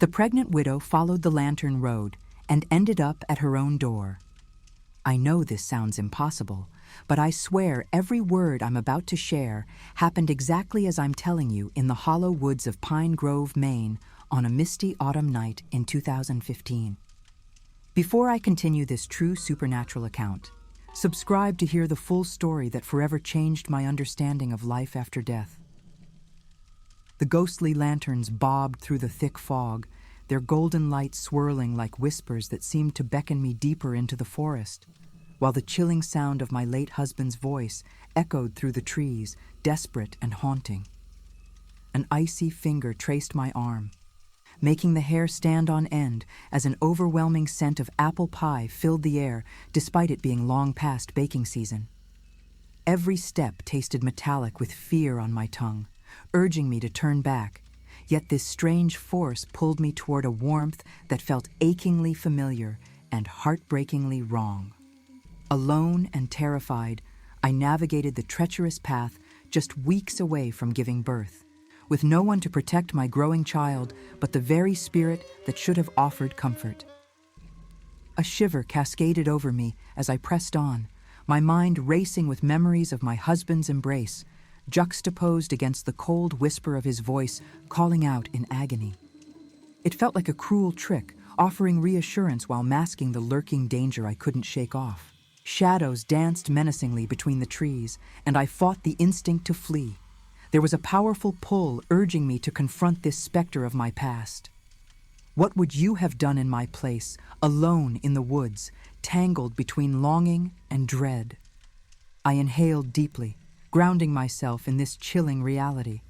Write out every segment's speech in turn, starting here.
The pregnant widow followed the lantern road and ended up at her own door. I know this sounds impossible, but I swear every word I'm about to share happened exactly as I'm telling you in the hollow woods of Pine Grove, Maine, on a misty autumn night in 2015. Before I continue this true supernatural account, subscribe to hear the full story that forever changed my understanding of life after death. The ghostly lanterns bobbed through the thick fog, their golden light swirling like whispers that seemed to beckon me deeper into the forest, while the chilling sound of my late husband's voice echoed through the trees, desperate and haunting. An icy finger traced my arm, making the hair stand on end as an overwhelming scent of apple pie filled the air despite it being long past baking season. Every step tasted metallic with fear on my tongue, urging me to turn back, yet this strange force pulled me toward a warmth that felt achingly familiar and heartbreakingly wrong. Alone and terrified, I navigated the treacherous path just weeks away from giving birth, with no one to protect my growing child but the very spirit that should have offered comfort. A shiver cascaded over me as I pressed on, my mind racing with memories of my husband's embrace, juxtaposed against the cold whisper of his voice calling out in agony. It felt like a cruel trick, offering reassurance while masking the lurking danger I couldn't shake off. Shadows danced menacingly between the trees, and I fought the instinct to flee. There was a powerful pull urging me to confront this specter of my past. What would you have done in my place, alone in the woods, tangled between longing and dread? I inhaled deeply, grounding myself in this chilling reality.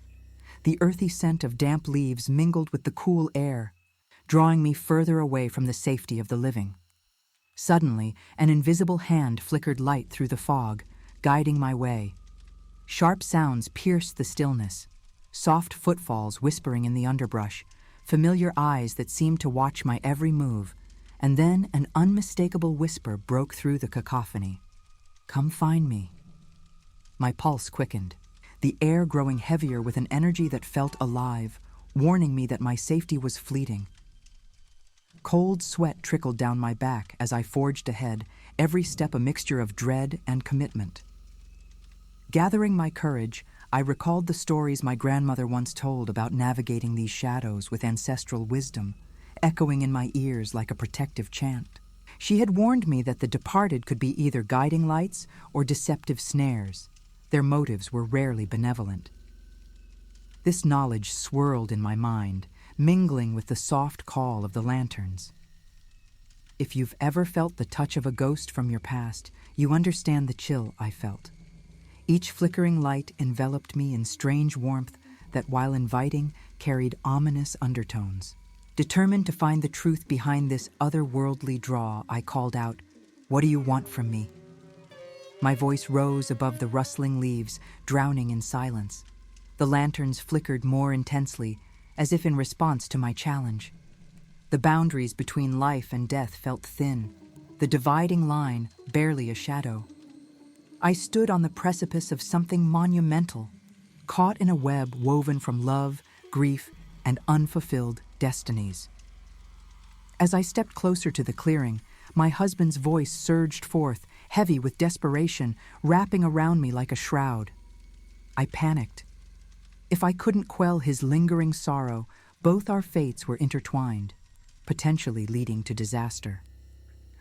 The earthy scent of damp leaves mingled with the cool air, drawing me further away from the safety of the living. Suddenly, an invisible hand flickered light through the fog, guiding my way. Sharp sounds pierced the stillness, soft footfalls whispering in the underbrush, familiar eyes that seemed to watch my every move, and then an unmistakable whisper broke through the cacophony. "Come find me." My pulse quickened, the air growing heavier with an energy that felt alive, warning me that my safety was fleeting. Cold sweat trickled down my back as I forged ahead, every step a mixture of dread and commitment. Gathering my courage, I recalled the stories my grandmother once told about navigating these shadows with ancestral wisdom, echoing in my ears like a protective chant. She had warned me that the departed could be either guiding lights or deceptive snares. Their motives were rarely benevolent. This knowledge swirled in my mind, mingling with the soft call of the lanterns. If you've ever felt the touch of a ghost from your past, you understand the chill I felt. Each flickering light enveloped me in strange warmth that, while inviting, carried ominous undertones. Determined to find the truth behind this otherworldly draw, I called out, "What do you want from me?" My voice rose above the rustling leaves, drowning in silence. The lanterns flickered more intensely, as if in response to my challenge. The boundaries between life and death felt thin, the dividing line barely a shadow. I stood on the precipice of something monumental, caught in a web woven from love, grief, and unfulfilled destinies. As I stepped closer to the clearing, my husband's voice surged forth, heavy with desperation, wrapping around me like a shroud. I panicked. If I couldn't quell his lingering sorrow, both our fates were intertwined, potentially leading to disaster.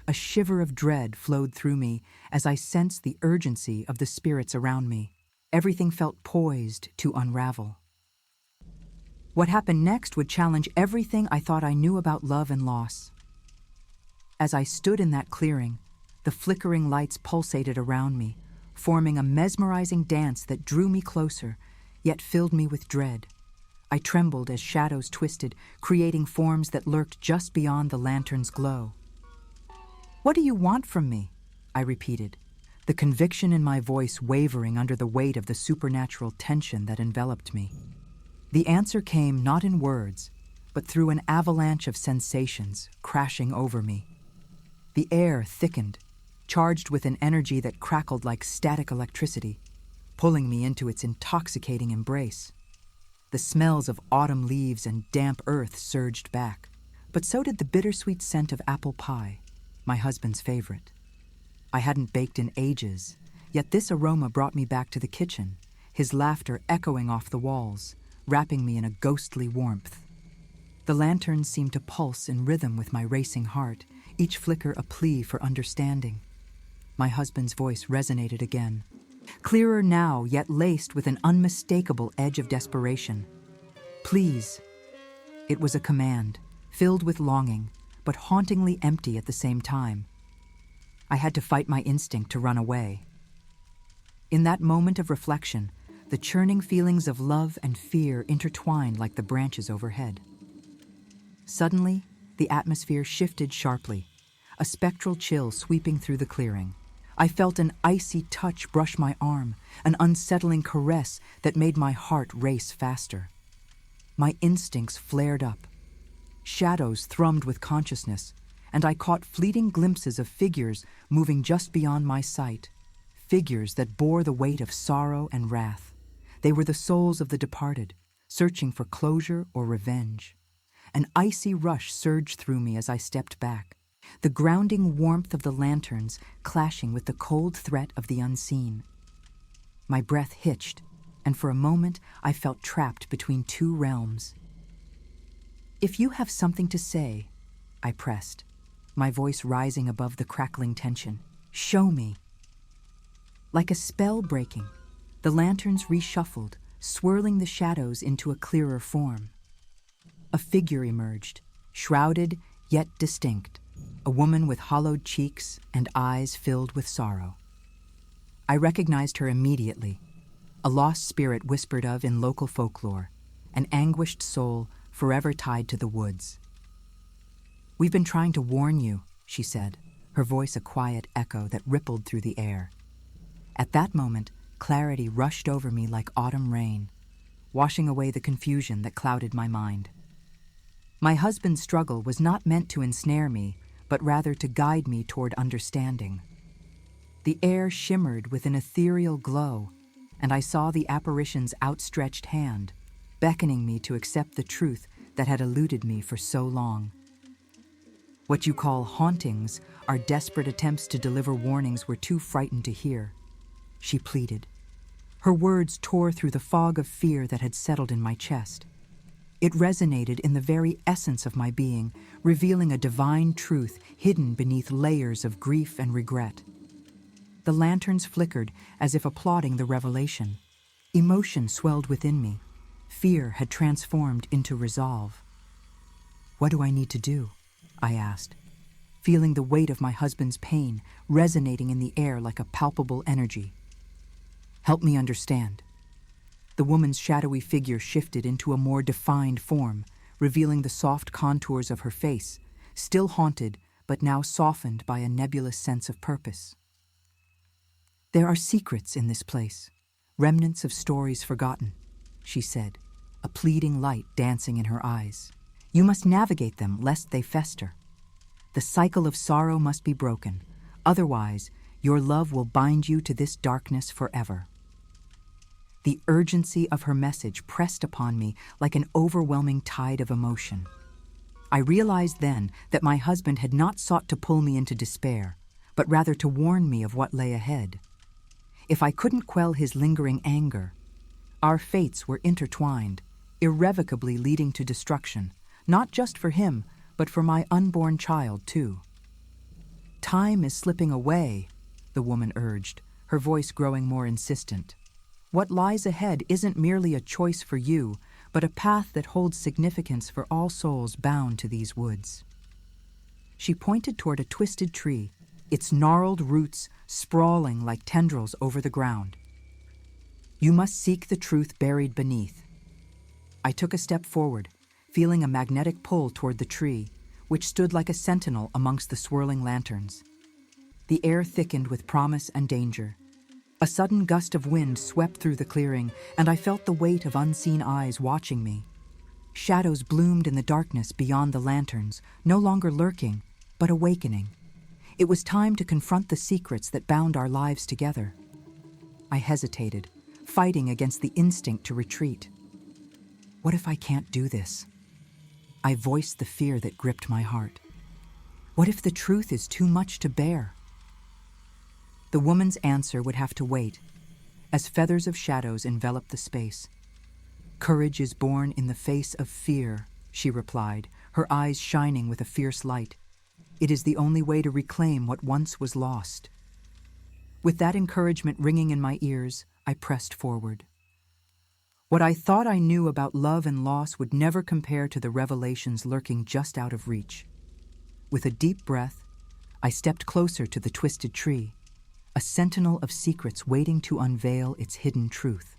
A shiver of dread flowed through me as I sensed the urgency of the spirits around me. Everything felt poised to unravel. What happened next would challenge everything I thought I knew about love and loss. As I stood in that clearing, the flickering lights pulsated around me, forming a mesmerizing dance that drew me closer, yet filled me with dread. I trembled as shadows twisted, creating forms that lurked just beyond the lantern's glow. "What do you want from me?" I repeated, the conviction in my voice wavering under the weight of the supernatural tension that enveloped me. The answer came not in words, but through an avalanche of sensations crashing over me. The air thickened, charged with an energy that crackled like static electricity, pulling me into its intoxicating embrace. The smells of autumn leaves and damp earth surged back, but so did the bittersweet scent of apple pie, my husband's favorite. I hadn't baked in ages, yet this aroma brought me back to the kitchen, his laughter echoing off the walls, wrapping me in a ghostly warmth. The lanterns seemed to pulse in rhythm with my racing heart, each flicker a plea for understanding. My husband's voice resonated again, clearer now, yet laced with an unmistakable edge of desperation. "Please." It was a command, filled with longing, but hauntingly empty at the same time. I had to fight my instinct to run away. In that moment of reflection, the churning feelings of love and fear intertwined like the branches overhead. Suddenly, the atmosphere shifted sharply, a spectral chill sweeping through the clearing. I felt an icy touch brush my arm, an unsettling caress that made my heart race faster. My instincts flared up. Shadows thrummed with consciousness, and I caught fleeting glimpses of figures moving just beyond my sight, figures that bore the weight of sorrow and wrath. They were the souls of the departed, searching for closure or revenge. An icy rush surged through me as I stepped back, the grounding warmth of the lanterns clashing with the cold threat of the unseen. My breath hitched, and for a moment I felt trapped between two realms. "If you have something to say," I pressed, my voice rising above the crackling tension, "show me." Like a spell breaking, the lanterns reshuffled, swirling the shadows into a clearer form. A figure emerged, shrouded yet distinct, a woman with hollowed cheeks and eyes filled with sorrow. I recognized her immediately, a lost spirit whispered of in local folklore, an anguished soul forever tied to the woods. "We've been trying to warn you," she said, her voice a quiet echo that rippled through the air. At that moment, clarity rushed over me like autumn rain, washing away the confusion that clouded my mind. My husband's struggle was not meant to ensnare me, but rather to guide me toward understanding. The air shimmered with an ethereal glow, and I saw the apparition's outstretched hand, beckoning me to accept the truth that had eluded me for so long. What you call hauntings are desperate attempts to deliver warnings we're too frightened to hear, she pleaded. Her words tore through the fog of fear that had settled in my chest. It resonated in the very essence of my being, revealing a divine truth hidden beneath layers of grief and regret. The lanterns flickered as if applauding the revelation. Emotion swelled within me. Fear had transformed into resolve. "What do I need to do?" I asked, feeling the weight of my husband's pain resonating in the air like a palpable energy. "Help me understand." The woman's shadowy figure shifted into a more defined form, revealing the soft contours of her face, still haunted but now softened by a nebulous sense of purpose. "There are secrets in this place, remnants of stories forgotten," she said, a pleading light dancing in her eyes. "You must navigate them lest they fester. The cycle of sorrow must be broken, otherwise your love will bind you to this darkness forever." The urgency of her message pressed upon me like an overwhelming tide of emotion. I realized then that my husband had not sought to pull me into despair, but rather to warn me of what lay ahead. If I couldn't quell his lingering anger, our fates were intertwined, irrevocably leading to destruction, not just for him, but for my unborn child too. "Time is slipping away," the woman urged, her voice growing more insistent. "What lies ahead isn't merely a choice for you, but a path that holds significance for all souls bound to these woods." She pointed toward a twisted tree, its gnarled roots sprawling like tendrils over the ground. "You must seek the truth buried beneath." I took a step forward, feeling a magnetic pull toward the tree, which stood like a sentinel amongst the swirling lanterns. The air thickened with promise and danger. A sudden gust of wind swept through the clearing, and I felt the weight of unseen eyes watching me. Shadows bloomed in the darkness beyond the lanterns, no longer lurking, but awakening. It was time to confront the secrets that bound our lives together. I hesitated, fighting against the instinct to retreat. What if I can't do this? I voiced the fear that gripped my heart. What if the truth is too much to bear? The woman's answer would have to wait, as feathers of shadows enveloped the space. Courage is born in the face of fear, she replied, her eyes shining with a fierce light. It is the only way to reclaim what once was lost. With that encouragement ringing in my ears, I pressed forward. What I thought I knew about love and loss would never compare to the revelations lurking just out of reach. With a deep breath, I stepped closer to the twisted tree, a sentinel of secrets waiting to unveil its hidden truth.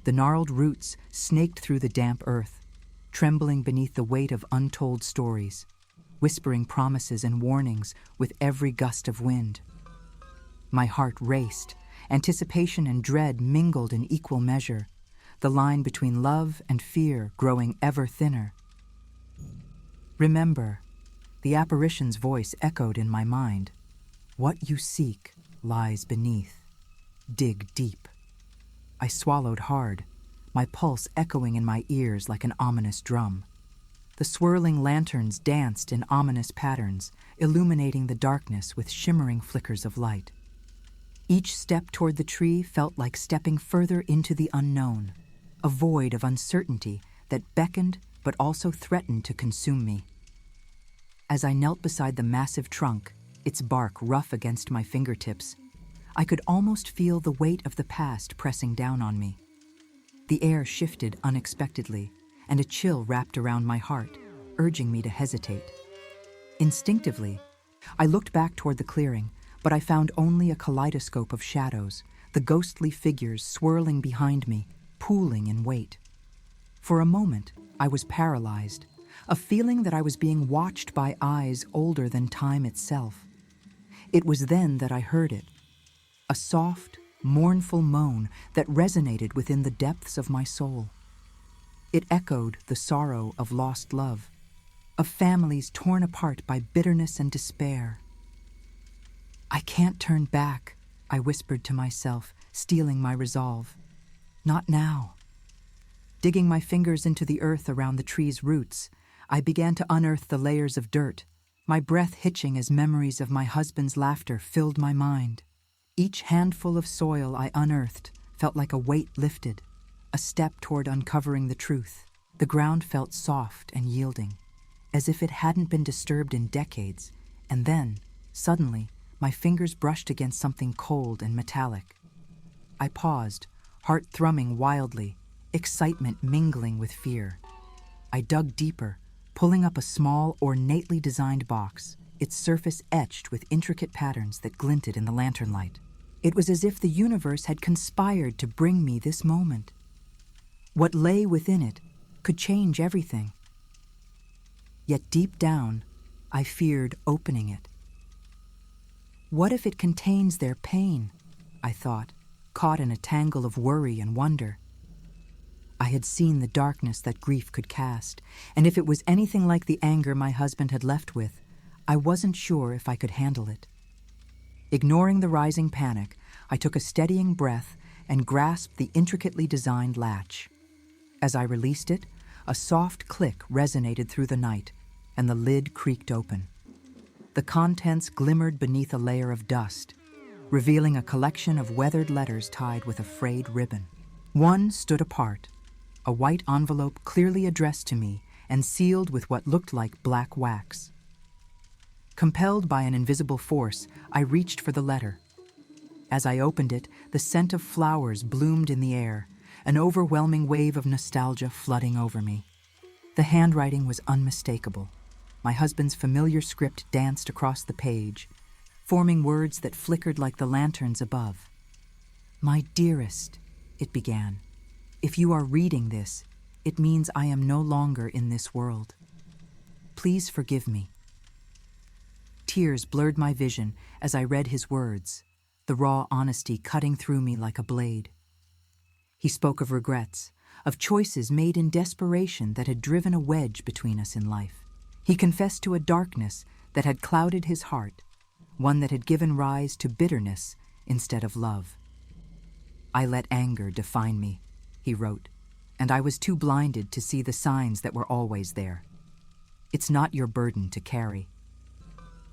The gnarled roots snaked through the damp earth, trembling beneath the weight of untold stories, whispering promises and warnings with every gust of wind. My heart raced, anticipation and dread mingled in equal measure, the line between love and fear growing ever thinner. Remember, the apparition's voice echoed in my mind. What you seek lies beneath. Dig deep. I swallowed hard, my pulse echoing in my ears like an ominous drum. The swirling lanterns danced in ominous patterns, illuminating the darkness with shimmering flickers of light. Each step toward the tree felt like stepping further into the unknown, a void of uncertainty that beckoned but also threatened to consume me. As I knelt beside the massive trunk, its bark rough against my fingertips, I could almost feel the weight of the past pressing down on me. The air shifted unexpectedly, and a chill wrapped around my heart, urging me to hesitate. Instinctively, I looked back toward the clearing, but I found only a kaleidoscope of shadows, the ghostly figures swirling behind me, pooling in weight. For a moment, I was paralyzed, a feeling that I was being watched by eyes older than time itself. It was then that I heard it, a soft, mournful moan that resonated within the depths of my soul. It echoed the sorrow of lost love, of families torn apart by bitterness and despair. I can't turn back, I whispered to myself, steeling my resolve. Not now. Digging my fingers into the earth around the tree's roots, I began to unearth the layers of dirt, my breath hitching as memories of my husband's laughter filled my mind. Each handful of soil I unearthed felt like a weight lifted, a step toward uncovering the truth. The ground felt soft and yielding, as if it hadn't been disturbed in decades, and then, suddenly, my fingers brushed against something cold and metallic. I paused, heart thrumming wildly, excitement mingling with fear. I dug deeper, pulling up a small, ornately designed box, its surface etched with intricate patterns that glinted in the lantern light. It was as if the universe had conspired to bring me this moment. What lay within it could change everything. Yet deep down, I feared opening it. What if it contains their pain? I thought, caught in a tangle of worry and wonder. I had seen the darkness that grief could cast, and if it was anything like the anger my husband had left with, I wasn't sure if I could handle it. Ignoring the rising panic, I took a steadying breath and grasped the intricately designed latch. As I released it, a soft click resonated through the night, and the lid creaked open. The contents glimmered beneath a layer of dust, revealing a collection of weathered letters tied with a frayed ribbon. One stood apart, a white envelope clearly addressed to me and sealed with what looked like black wax. Compelled by an invisible force, I reached for the letter. As I opened it, the scent of flowers bloomed in the air, an overwhelming wave of nostalgia flooding over me. The handwriting was unmistakable. My husband's familiar script danced across the page, forming words that flickered like the lanterns above. "My dearest," it began, "if you are reading this, it means I am no longer in this world. Please forgive me." Tears blurred my vision as I read his words, the raw honesty cutting through me like a blade. He spoke of regrets, of choices made in desperation that had driven a wedge between us in life. He confessed to a darkness that had clouded his heart, one that had given rise to bitterness instead of love. "I let anger define me," he wrote, and I was too blinded to see the signs that were always there. It's not your burden to carry.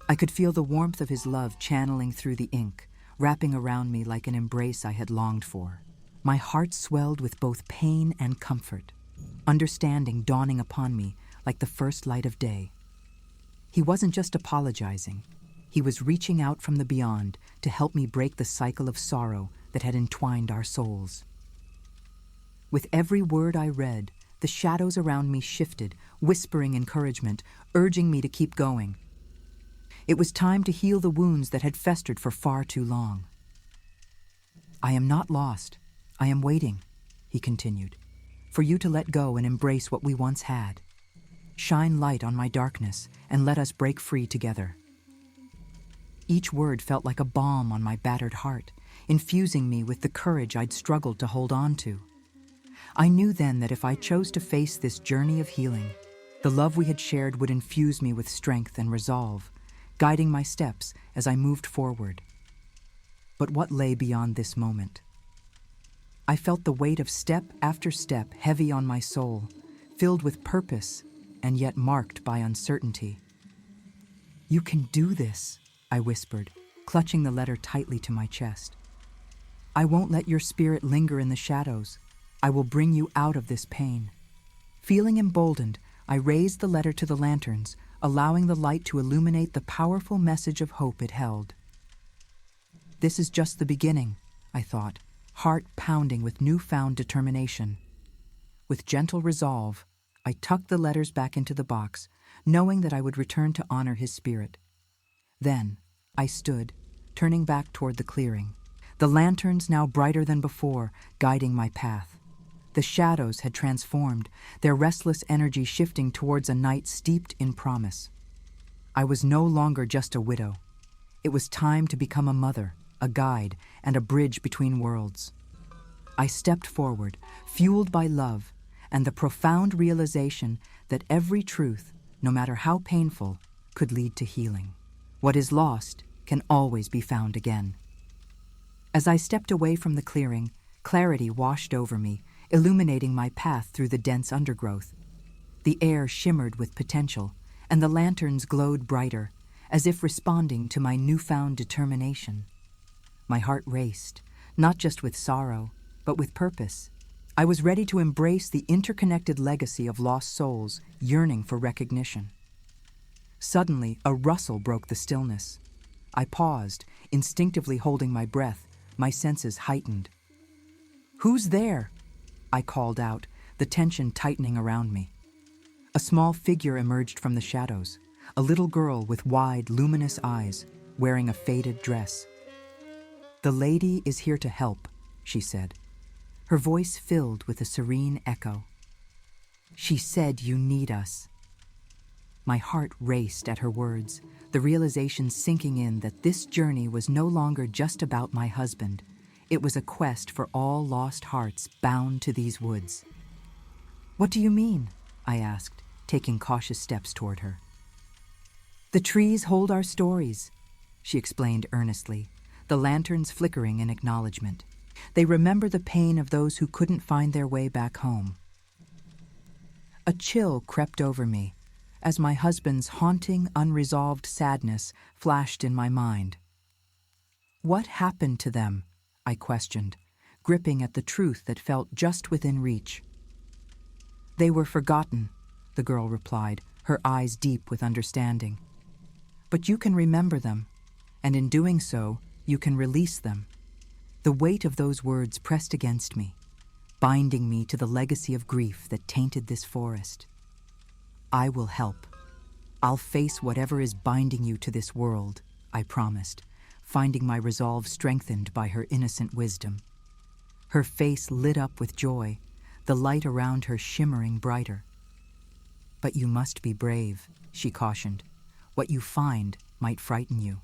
I could feel the warmth of his love channeling through the ink, wrapping around me like an embrace I had longed for. My heart swelled with both pain and comfort, understanding dawning upon me like the first light of day. He wasn't just apologizing. He was reaching out from the beyond to help me break the cycle of sorrow that had entwined our souls. With every word I read, the shadows around me shifted, whispering encouragement, urging me to keep going. It was time to heal the wounds that had festered for far too long. I am not lost. I am waiting, he continued, for you to let go and embrace what we once had. Shine light on my darkness and let us break free together. Each word felt like a balm on my battered heart, infusing me with the courage I'd struggled to hold on to. I knew then that if I chose to face this journey of healing, the love we had shared would infuse me with strength and resolve, guiding my steps as I moved forward. But what lay beyond this moment? I felt the weight of step after step heavy on my soul, filled with purpose and yet marked by uncertainty. "You can do this," I whispered, clutching the letter tightly to my chest. "I won't let your spirit linger in the shadows. I will bring you out of this pain." Feeling emboldened, I raised the letter to the lanterns, allowing the light to illuminate the powerful message of hope it held. This is just the beginning, I thought, heart pounding with newfound determination. With gentle resolve, I tucked the letters back into the box, knowing that I would return to honor his spirit. Then, I stood, turning back toward the clearing, the lanterns now brighter than before, guiding my path. The shadows had transformed, their restless energy shifting towards a night steeped in promise. I was no longer just a widow. It was time to become a mother, a guide, and a bridge between worlds. I stepped forward, fueled by love, and the profound realization that every truth, no matter how painful, could lead to healing. What is lost can always be found again. As I stepped away from the clearing, clarity washed over me, illuminating my path through the dense undergrowth. The air shimmered with potential, and the lanterns glowed brighter, as if responding to my newfound determination. My heart raced, not just with sorrow, but with purpose. I was ready to embrace the interconnected legacy of lost souls yearning for recognition. Suddenly, a rustle broke the stillness. I paused, instinctively holding my breath, my senses heightened. "Who's there?" I called out, the tension tightening around me. A small figure emerged from the shadows, a little girl with wide, luminous eyes, wearing a faded dress. "The lady is here to help," she said, her voice filled with a serene echo. "She said you need us." My heart raced at her words, the realization sinking in that this journey was no longer just about my husband. It was a quest for all lost hearts bound to these woods. "What do you mean?" I asked, taking cautious steps toward her. "The trees hold our stories," she explained earnestly, the lanterns flickering in acknowledgement. "They remember the pain of those who couldn't find their way back home." A chill crept over me as my husband's haunting, unresolved sadness flashed in my mind. "What happened to them?" I questioned, gripping at the truth that felt just within reach. "They were forgotten," the girl replied, her eyes deep with understanding. "But you can remember them, and in doing so, you can release them." The weight of those words pressed against me, binding me to the legacy of grief that tainted this forest. "I will help. I'll face whatever is binding you to this world," I promised, finding my resolve strengthened by her innocent wisdom. Her face lit up with joy, the light around her shimmering brighter. "But you must be brave," she cautioned. "What you find might frighten you."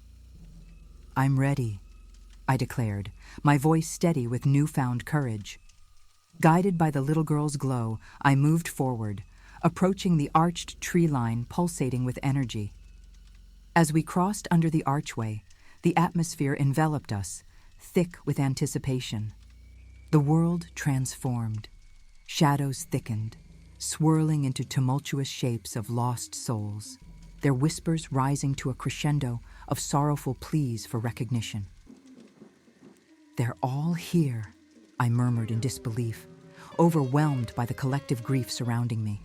"I'm ready," I declared, my voice steady with newfound courage. Guided by the little girl's glow, I moved forward, approaching the arched tree line pulsating with energy. As we crossed under the archway, the atmosphere enveloped us, thick with anticipation. The world transformed. Shadows thickened, swirling into tumultuous shapes of lost souls, their whispers rising to a crescendo of sorrowful pleas for recognition. "They're all here," I murmured in disbelief, overwhelmed by the collective grief surrounding me.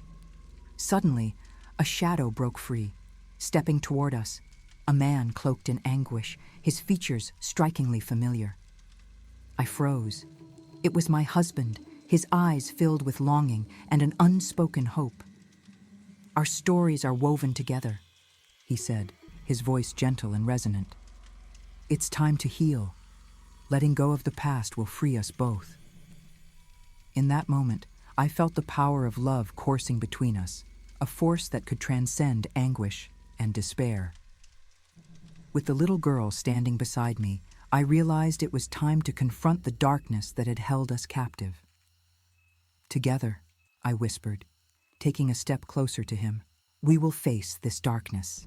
Suddenly, a shadow broke free, stepping toward us, a man cloaked in anguish, his features strikingly familiar. I froze. It was my husband, his eyes filled with longing and an unspoken hope. "Our stories are woven together," he said, his voice gentle and resonant. "It's time to heal. Letting go of the past will free us both." In that moment, I felt the power of love coursing between us, a force that could transcend anguish and despair. With the little girl standing beside me, I realized it was time to confront the darkness that had held us captive. "Together," I whispered, taking a step closer to him, "we will face this darkness."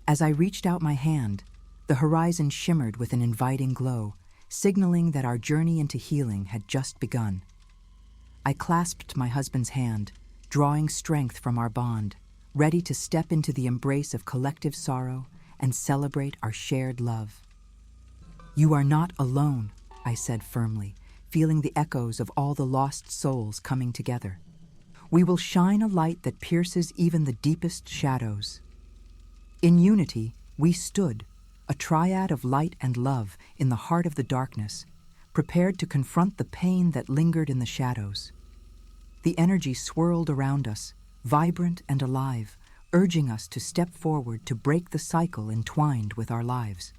As I reached out my hand, the horizon shimmered with an inviting glow, signaling that our journey into healing had just begun. I clasped my husband's hand, drawing strength from our bond, ready to step into the embrace of collective sorrow and celebrate our shared love. "You are not alone," I said firmly, feeling the echoes of all the lost souls coming together. "We will shine a light that pierces even the deepest shadows." In unity, we stood, a triad of light and love in the heart of the darkness, prepared to confront the pain that lingered in the shadows. The energy swirled around us, vibrant and alive, urging us to step forward to break the cycle entwined with our lives.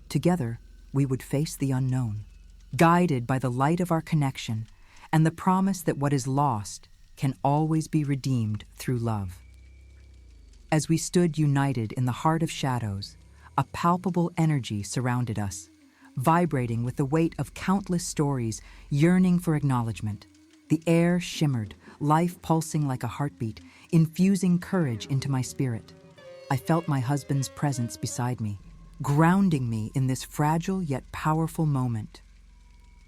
Together, we would face the unknown, guided by the light of our connection and the promise that what is lost can always be redeemed through love. As we stood united in the heart of shadows, a palpable energy surrounded us, vibrating with the weight of countless stories yearning for acknowledgement. The air shimmered, life pulsing like a heartbeat, infusing courage into my spirit. I felt my husband's presence beside me, grounding me in this fragile yet powerful moment.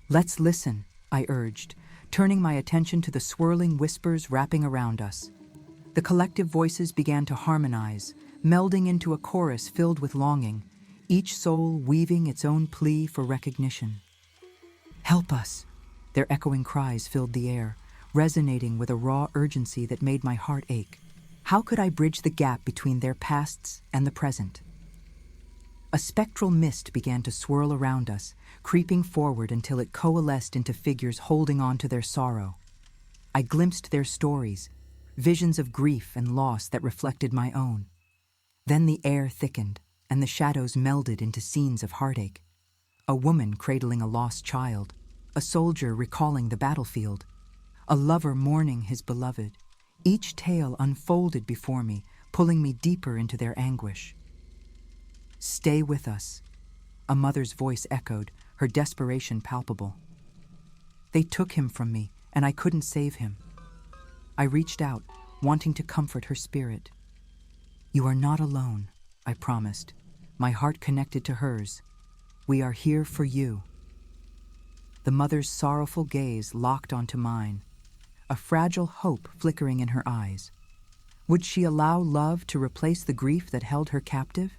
"Let's listen," I urged, turning my attention to the swirling whispers wrapping around us. The collective voices began to harmonize, melding into a chorus filled with longing, each soul weaving its own plea for recognition. "Help us!" Their echoing cries filled the air, resonating with a raw urgency that made my heart ache. How could I bridge the gap between their pasts and the present? A spectral mist began to swirl around us, creeping forward until it coalesced into figures holding on to their sorrow. I glimpsed their stories, visions of grief and loss that reflected my own. Then the air thickened, and the shadows melded into scenes of heartache. A woman cradling a lost child, a soldier recalling the battlefield, a lover mourning his beloved. Each tale unfolded before me, pulling me deeper into their anguish. "Stay with us," a mother's voice echoed, her desperation palpable. "They took him from me, and I couldn't save him." I reached out, wanting to comfort her spirit. "You are not alone," I promised, my heart connected to hers. "We are here for you." The mother's sorrowful gaze locked onto mine, a fragile hope flickering in her eyes. Would she allow love to replace the grief that held her captive?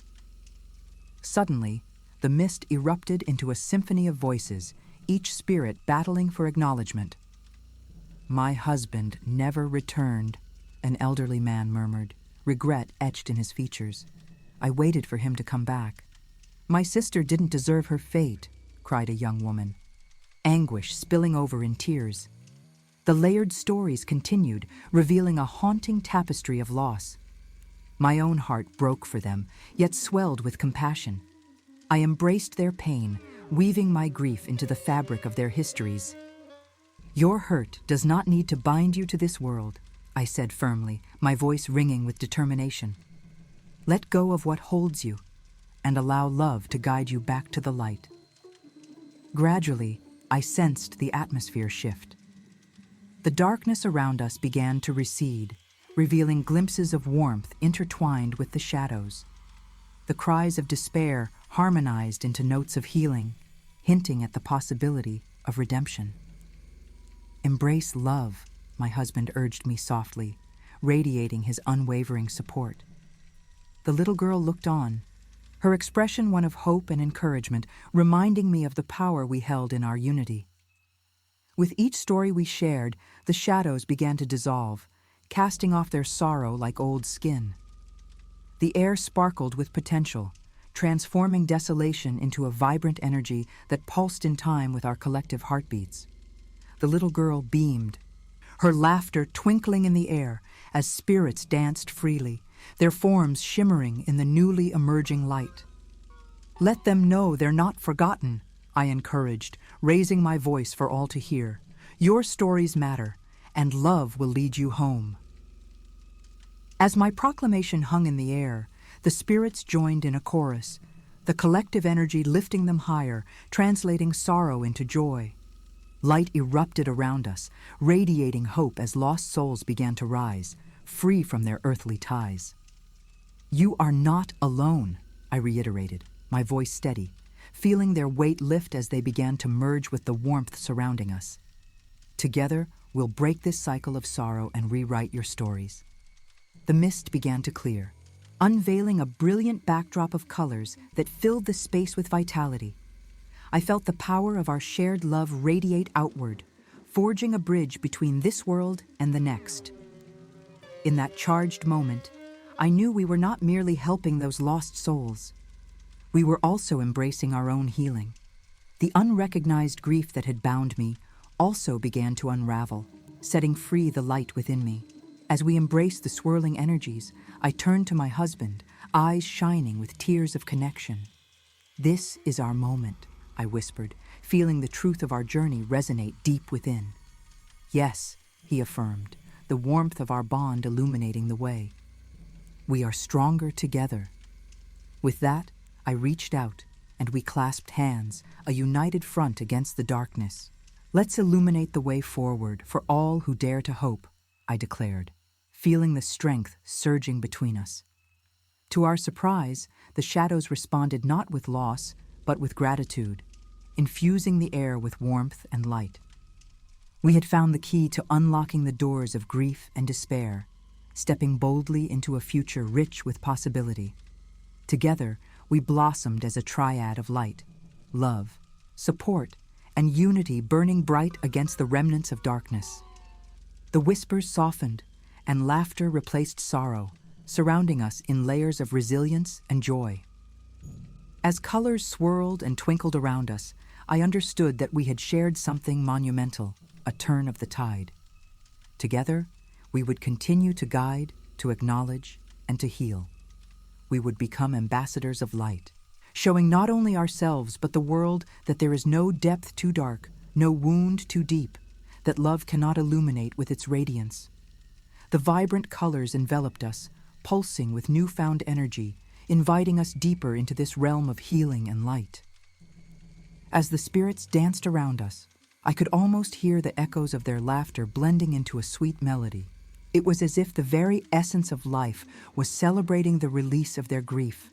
Suddenly, the mist erupted into a symphony of voices, each spirit battling for acknowledgement. "My husband never returned," an elderly man murmured, regret etched in his features. "I waited for him to come back." "My sister didn't deserve her fate," cried a young woman, anguish spilling over in tears. The layered stories continued, revealing a haunting tapestry of loss. My own heart broke for them, yet swelled with compassion. I embraced their pain, weaving my grief into the fabric of their histories. "Your hurt does not need to bind you to this world," I said firmly, my voice ringing with determination. "Let go of what holds you, and allow love to guide you back to the light." Gradually, I sensed the atmosphere shift. The darkness around us began to recede, revealing glimpses of warmth intertwined with the shadows. The cries of despair harmonized into notes of healing, hinting at the possibility of redemption. Embrace love, my husband urged me softly, radiating his unwavering support. The little girl looked on, her expression one of hope and encouragement, reminding me of the power we held in our unity. With each story we shared, the shadows began to dissolve, casting off their sorrow like old skin. The air sparkled with potential, transforming desolation into a vibrant energy that pulsed in time with our collective heartbeats. The little girl beamed, her laughter twinkling in the air as spirits danced freely, their forms shimmering in the newly emerging light. "Let them know they're not forgotten," I encouraged, raising my voice for all to hear. "Your stories matter, and love will lead you home." As my proclamation hung in the air, the spirits joined in a chorus, the collective energy lifting them higher, translating sorrow into joy. Light erupted around us, radiating hope as lost souls began to rise, free from their earthly ties. "You are not alone," I reiterated, my voice steady, feeling their weight lift as they began to merge with the warmth surrounding us. "Together, we'll break this cycle of sorrow and rewrite your stories." The mist began to clear, unveiling a brilliant backdrop of colors that filled the space with vitality. I felt the power of our shared love radiate outward, forging a bridge between this world and the next. In that charged moment, I knew we were not merely helping those lost souls. We were also embracing our own healing. The unrecognized grief that had bound me also began to unravel, setting free the light within me. As we embraced the swirling energies, I turned to my husband, eyes shining with tears of connection. "This is our moment," I whispered, feeling the truth of our journey resonate deep within. "Yes," he affirmed, the warmth of our bond illuminating the way. "We are stronger together." With that, I reached out, and we clasped hands, a united front against the darkness. "Let's illuminate the way forward for all who dare to hope," I declared, feeling the strength surging between us. To our surprise, the shadows responded not with loss, but with gratitude, infusing the air with warmth and light. We had found the key to unlocking the doors of grief and despair, stepping boldly into a future rich with possibility. Together, we blossomed as a triad of light, love, support, and unity burning bright against the remnants of darkness. The whispers softened, and laughter replaced sorrow, surrounding us in layers of resilience and joy. As colors swirled and twinkled around us, I understood that we had shared something monumental, a turn of the tide. Together, we would continue to guide, to acknowledge, and to heal. We would become ambassadors of light, showing not only ourselves but the world that there is no depth too dark, no wound too deep, that love cannot illuminate with its radiance. The vibrant colors enveloped us, pulsing with newfound energy, inviting us deeper into this realm of healing and light. As the spirits danced around us, I could almost hear the echoes of their laughter blending into a sweet melody. It was as if the very essence of life was celebrating the release of their grief,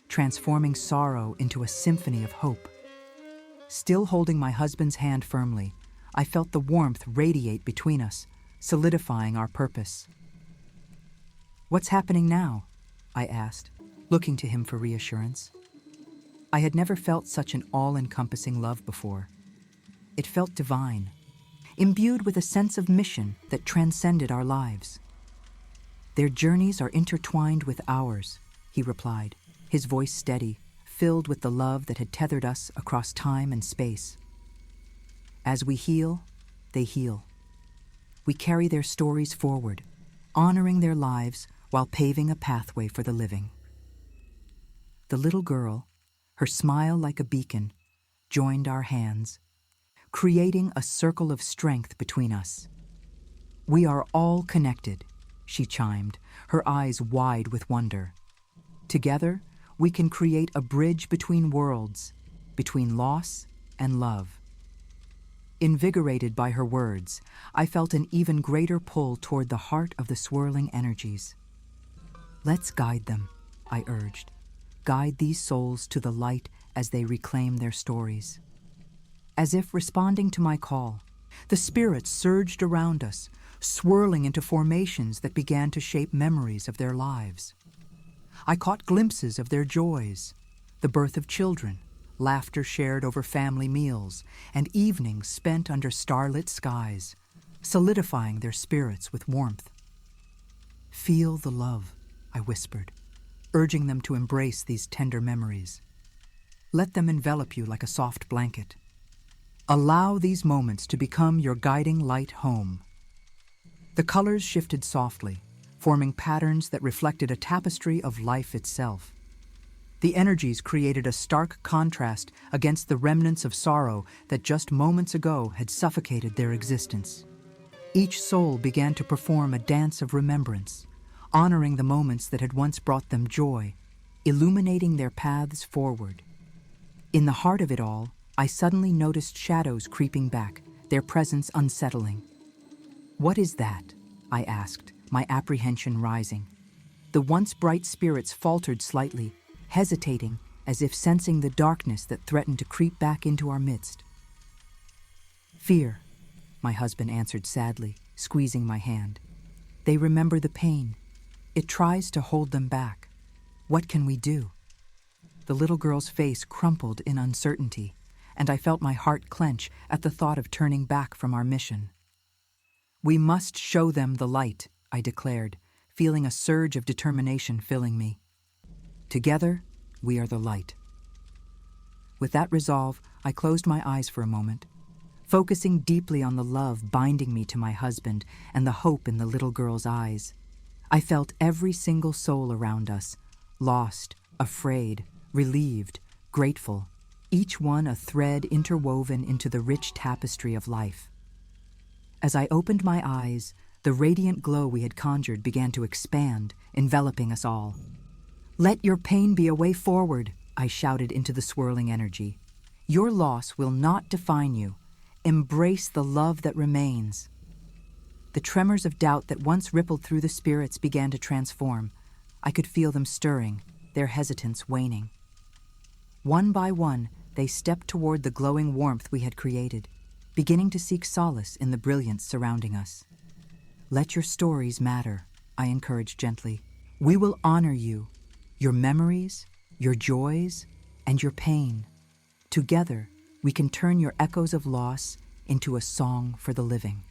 transforming sorrow into a symphony of hope. Still holding my husband's hand firmly, I felt the warmth radiate between us, solidifying our purpose. "What's happening now?" I asked, looking to him for reassurance. I had never felt such an all-encompassing love before. It felt divine, imbued with a sense of mission that transcended our lives. "Their journeys are intertwined with ours," he replied, his voice steady, filled with the love that had tethered us across time and space. "As we heal, they heal. We carry their stories forward, honoring their lives while paving a pathway for the living." The little girl, her smile like a beacon, joined our hands, creating a circle of strength between us. "We are all connected," she chimed, her eyes wide with wonder. "Together, we can create a bridge between worlds, between loss and love." Invigorated by her words, I felt an even greater pull toward the heart of the swirling energies. "Let's guide them," I urged. "Guide these souls to the light as they reclaim their stories." As if responding to my call, The spirits surged around us, swirling into formations that began to shape memories of their lives. I caught glimpses of their joys, the birth of children, laughter shared over family meals, and evenings spent under starlit skies, solidifying their spirits with warmth. "Feel the love," I whispered, urging them to embrace these tender memories. Let them envelop you like a soft blanket. Allow these moments to become your guiding light home. The colors shifted softly, forming patterns that reflected a tapestry of life itself. The energies created a stark contrast against the remnants of sorrow that just moments ago had suffocated their existence. Each soul began to perform a dance of remembrance, honoring the moments that had once brought them joy, illuminating their paths forward. In the heart of it all, I suddenly noticed shadows creeping back, their presence unsettling. "What is that?" I asked, my apprehension rising. The once bright spirits faltered slightly, hesitating as if sensing the darkness that threatened to creep back into our midst. "Fear," my husband answered sadly, squeezing my hand. "They remember the pain. It tries to hold them back. What can we do?" The little girl's face crumpled in uncertainty, and I felt my heart clench at the thought of turning back from our mission. "We must show them the light," I declared, feeling a surge of determination filling me. "Together, we are the light." With that resolve, I closed my eyes for a moment, focusing deeply on the love binding me to my husband and the hope in the little girl's eyes. I felt every single soul around us, lost, afraid, relieved, grateful, each one a thread interwoven into the rich tapestry of life. As I opened my eyes, the radiant glow we had conjured began to expand, enveloping us all. "Let your pain be a way forward," I shouted into the swirling energy. "Your loss will not define you. Embrace the love that remains." The tremors of doubt that once rippled through the spirits began to transform. I could feel them stirring, their hesitance waning. One by one, they stepped toward the glowing warmth we had created, beginning to seek solace in the brilliance surrounding us. "Let your stories matter," I encouraged gently. "We will honor you, your memories, your joys, and your pain. Together, we can turn your echoes of loss into a song for the living."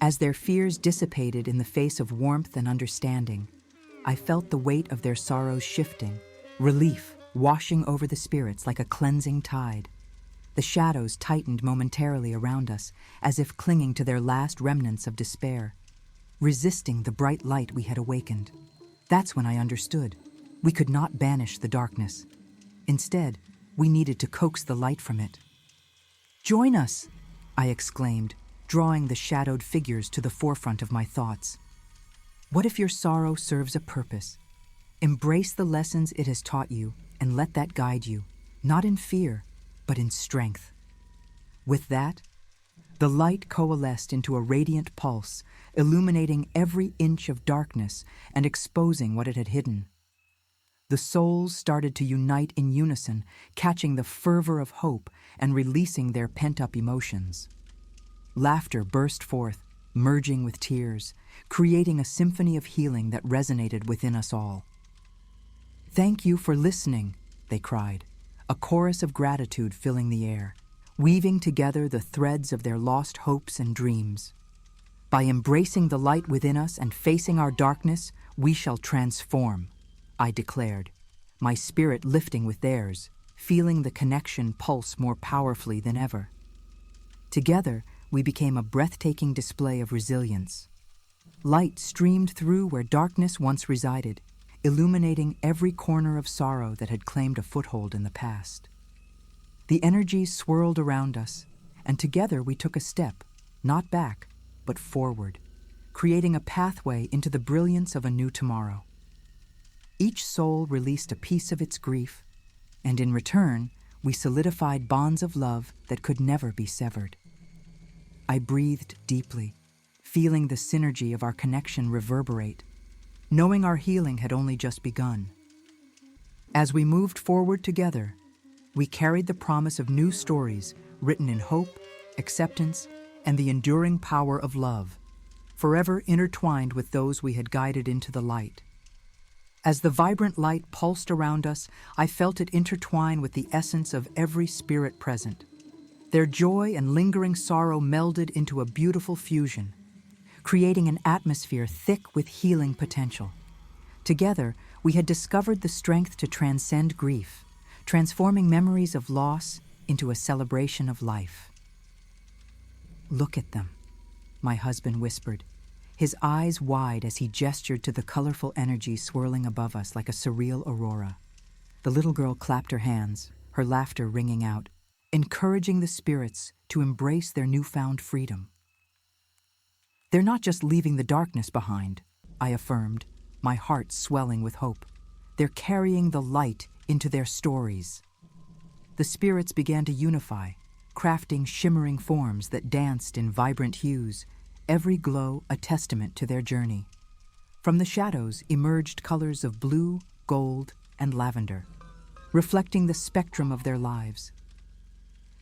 As their fears dissipated in the face of warmth and understanding, I felt the weight of their sorrows shifting, relief washing over the spirits like a cleansing tide. The shadows tightened momentarily around us, as if clinging to their last remnants of despair, resisting the bright light we had awakened. That's when I understood. We could not banish the darkness. Instead, we needed to coax the light from it. "Join us!" I exclaimed, drawing the shadowed figures to the forefront of my thoughts. "What if your sorrow serves a purpose? Embrace the lessons it has taught you and let that guide you, not in fear, but in strength." With that, the light coalesced into a radiant pulse, illuminating every inch of darkness and exposing what it had hidden. The souls started to unite in unison, catching the fervor of hope and releasing their pent-up emotions. Laughter burst forth, merging with tears, creating a symphony of healing that resonated within us all. "Thank you for listening," they cried, a chorus of gratitude filling the air, weaving together the threads of their lost hopes and dreams. "By embracing the light within us and facing our darkness, we shall transform," I declared, my spirit lifting with theirs, feeling the connection pulse more powerfully than ever. Together, we became a breathtaking display of resilience. Light streamed through where darkness once resided, illuminating every corner of sorrow that had claimed a foothold in the past. The energies swirled around us, and together we took a step, not back, but forward, creating a pathway into the brilliance of a new tomorrow. Each soul released a piece of its grief, and in return, we solidified bonds of love that could never be severed. I breathed deeply, feeling the synergy of our connection reverberate, knowing our healing had only just begun. As we moved forward together, we carried the promise of new stories written in hope, acceptance, and the enduring power of love, forever intertwined with those we had guided into the light. As the vibrant light pulsed around us, I felt it intertwine with the essence of every spirit present. Their joy and lingering sorrow melded into a beautiful fusion, creating an atmosphere thick with healing potential. Together, we had discovered the strength to transcend grief, transforming memories of loss into a celebration of life. "Look at them," my husband whispered, his eyes wide as he gestured to the colorful energy swirling above us like a surreal aurora. The little girl clapped her hands, her laughter ringing out, encouraging the spirits to embrace their newfound freedom. "They're not just leaving the darkness behind," I affirmed, my heart swelling with hope. "They're carrying the light into their stories." The spirits began to unify, crafting shimmering forms that danced in vibrant hues, every glow a testament to their journey. From the shadows emerged colors of blue, gold, and lavender, reflecting the spectrum of their lives.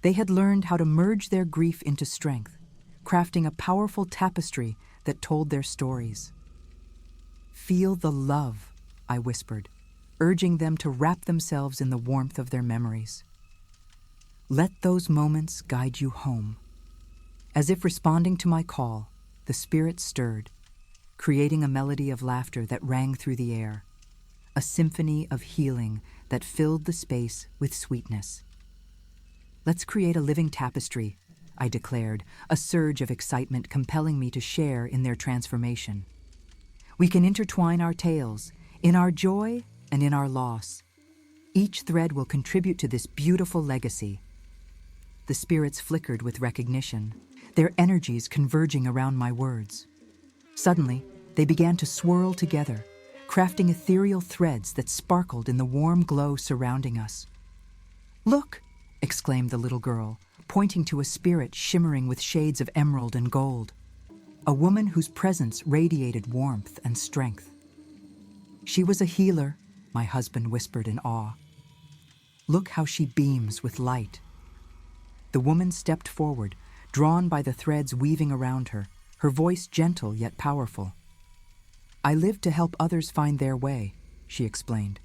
They had learned how to merge their grief into strength, crafting a powerful tapestry that told their stories. "Feel the love," I whispered, urging them to wrap themselves in the warmth of their memories. "Let those moments guide you home." As if responding to my call, the spirits stirred, creating a melody of laughter that rang through the air, a symphony of healing that filled the space with sweetness. "Let's create a living tapestry," I declared, a surge of excitement compelling me to share in their transformation. "We can intertwine our tales, in our joy and in our loss. Each thread will contribute to this beautiful legacy." The spirits flickered with recognition, their energies converging around my words. Suddenly, they began to swirl together, crafting ethereal threads that sparkled in the warm glow surrounding us. "Look!" exclaimed the little girl, pointing to a spirit shimmering with shades of emerald and gold, a woman whose presence radiated warmth and strength. "She was a healer," my husband whispered in awe. "Look how she beams with light." The woman stepped forward, drawn by the threads weaving around her, her voice gentle yet powerful. "I live to help others find their way," she explained.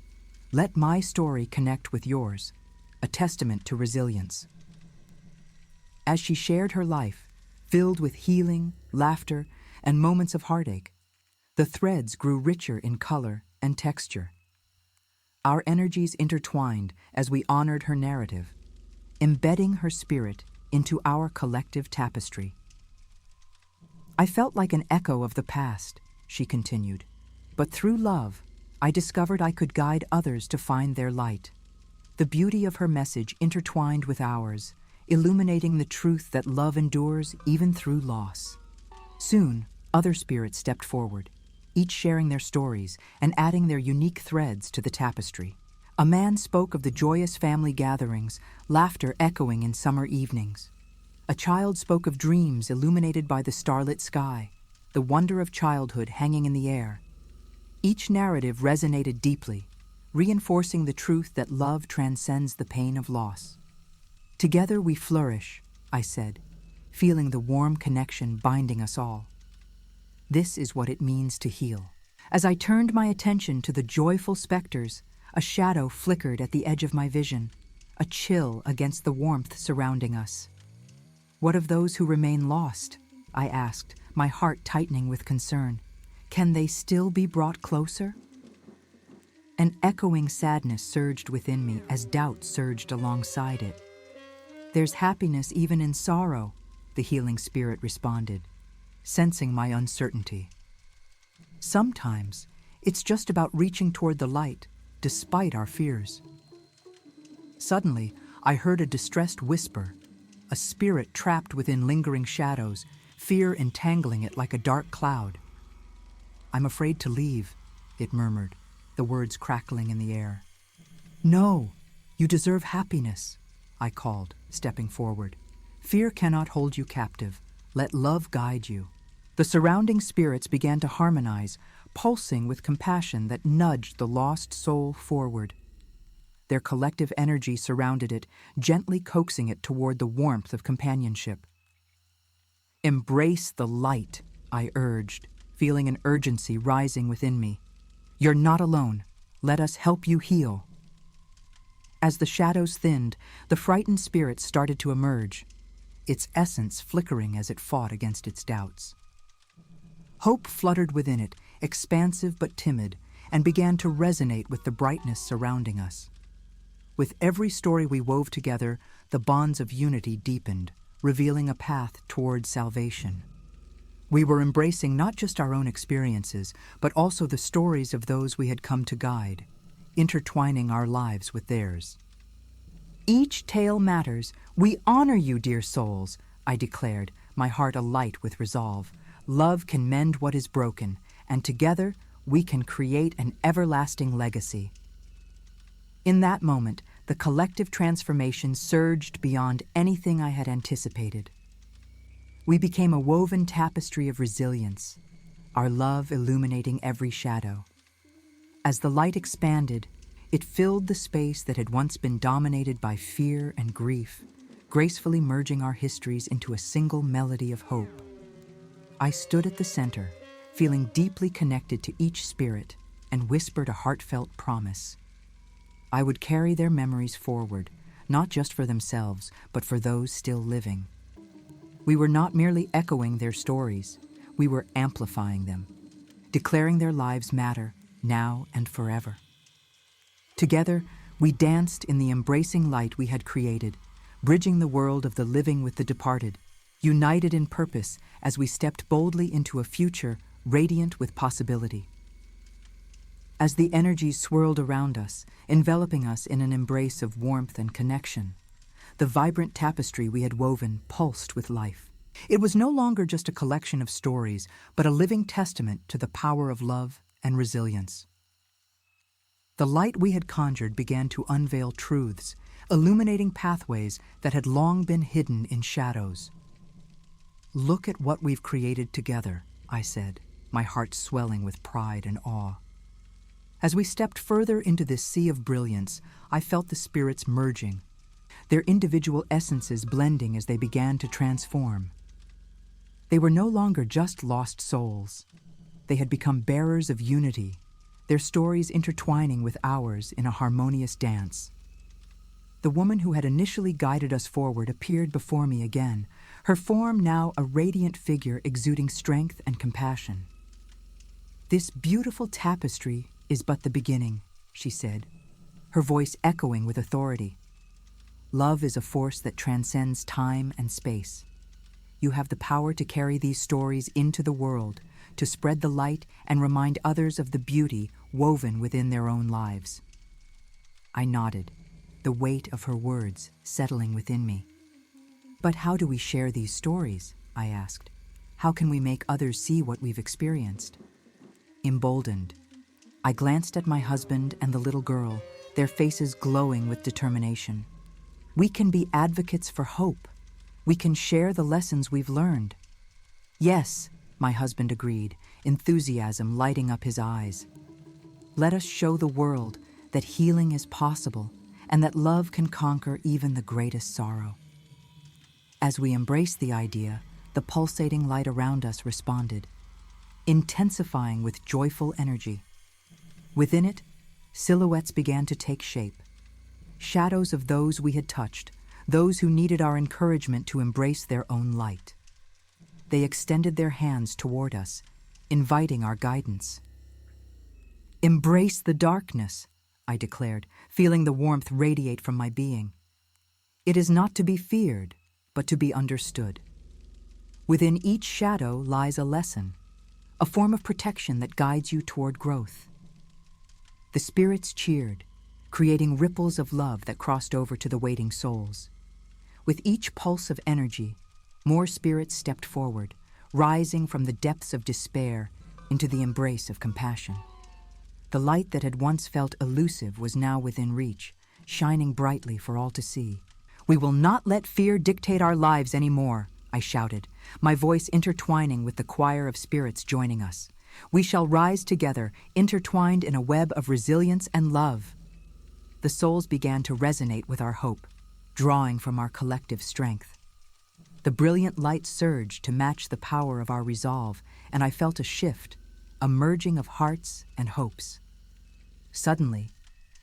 "Let my story connect with yours, a testament to resilience." As she shared her life, filled with healing, laughter, and moments of heartache, the threads grew richer in color and texture. Our energies intertwined as we honored her narrative, embedding her spirit into our collective tapestry. "I felt like an echo of the past," she continued, "but through love, I discovered I could guide others to find their light." The beauty of her message intertwined with ours, illuminating the truth that love endures even through loss. Soon, other spirits stepped forward, each sharing their stories and adding their unique threads to the tapestry. A man spoke of the joyous family gatherings, laughter echoing in summer evenings. A child spoke of dreams illuminated by the starlit sky, the wonder of childhood hanging in the air. Each narrative resonated deeply, reinforcing the truth that love transcends the pain of loss. "Together we flourish," I said, feeling the warm connection binding us all. This is what it means to heal. As I turned my attention to the joyful specters, a shadow flickered at the edge of my vision, a chill against the warmth surrounding us. "What of those who remain lost?" I asked, my heart tightening with concern. "Can they still be brought closer?" An echoing sadness surged within me as doubt surged alongside it. "There's happiness even in sorrow," the healing spirit responded, sensing my uncertainty. "Sometimes, it's just about reaching toward the light, despite our fears." Suddenly, I heard a distressed whisper, a spirit trapped within lingering shadows, fear entangling it like a dark cloud. "I'm afraid to leave," it murmured, the words crackling in the air. "No, you deserve happiness," I called, stepping forward. "Fear cannot hold you captive. Let love guide you." The surrounding spirits began to harmonize, pulsing with compassion that nudged the lost soul forward. Their collective energy surrounded it, gently coaxing it toward the warmth of companionship. Embrace the light, I urged, feeling an urgency rising within me. You're not alone. Let us help you heal. As the shadows thinned, the frightened spirit started to emerge, its essence flickering as it fought against its doubts. Hope fluttered within it, expansive but timid, and began to resonate with the brightness surrounding us. With every story we wove together, the bonds of unity deepened, revealing a path toward salvation. We were embracing not just our own experiences, but also the stories of those we had come to guide, intertwining our lives with theirs. Each tale matters. We honor you, dear souls, I declared, my heart alight with resolve. Love can mend what is broken, and together we can create an everlasting legacy. In that moment, the collective transformation surged beyond anything I had anticipated. We became a woven tapestry of resilience, our love illuminating every shadow. As the light expanded, it filled the space that had once been dominated by fear and grief, gracefully merging our histories into a single melody of hope. I stood at the center, feeling deeply connected to each spirit, and whispered a heartfelt promise. I would carry their memories forward, not just for themselves, but for those still living. We were not merely echoing their stories, we were amplifying them, declaring their lives matter now and forever. Together, we danced in the embracing light we had created, bridging the world of the living with the departed, united in purpose as we stepped boldly into a future radiant with possibility. As the energies swirled around us, enveloping us in an embrace of warmth and connection, the vibrant tapestry we had woven pulsed with life. It was no longer just a collection of stories, but a living testament to the power of love and resilience. The light we had conjured began to unveil truths, illuminating pathways that had long been hidden in shadows. Look at what we've created together, I said, my heart swelling with pride and awe. As we stepped further into this sea of brilliance, I felt the spirits merging, their individual essences blending as they began to transform. They were no longer just lost souls. They had become bearers of unity, their stories intertwining with ours in a harmonious dance. The woman who had initially guided us forward appeared before me again, her form now a radiant figure exuding strength and compassion. "This beautiful tapestry is but the beginning," she said, her voice echoing with authority. "Love is a force that transcends time and space. You have the power to carry these stories into the world, to spread the light and remind others of the beauty woven within their own lives." I nodded, the weight of her words settling within me. "But how do we share these stories?" I asked. "How can we make others see what we've experienced?" Emboldened, I glanced at my husband and the little girl, their faces glowing with determination. "We can be advocates for hope. We can share the lessons we've learned." "Yes," my husband agreed, enthusiasm lighting up his eyes. "Let us show the world that healing is possible and that love can conquer even the greatest sorrow." As we embraced the idea, the pulsating light around us responded, intensifying with joyful energy. Within it, silhouettes began to take shape, shadows of those we had touched, those who needed our encouragement to embrace their own light. They extended their hands toward us, inviting our guidance. "Embrace the darkness," I declared, feeling the warmth radiate from my being. "It is not to be feared, but to be understood. Within each shadow lies a lesson, a form of protection that guides you toward growth." The spirits cheered, creating ripples of love that crossed over to the waiting souls. With each pulse of energy, more spirits stepped forward, rising from the depths of despair into the embrace of compassion. The light that had once felt elusive was now within reach, shining brightly for all to see. "We will not let fear dictate our lives anymore," I shouted, my voice intertwining with the choir of spirits joining us. "We shall rise together, intertwined in a web of resilience and love." The souls began to resonate with our hope, drawing from our collective strength. The brilliant light surged to match the power of our resolve, and I felt a shift, a merging of hearts and hopes. Suddenly,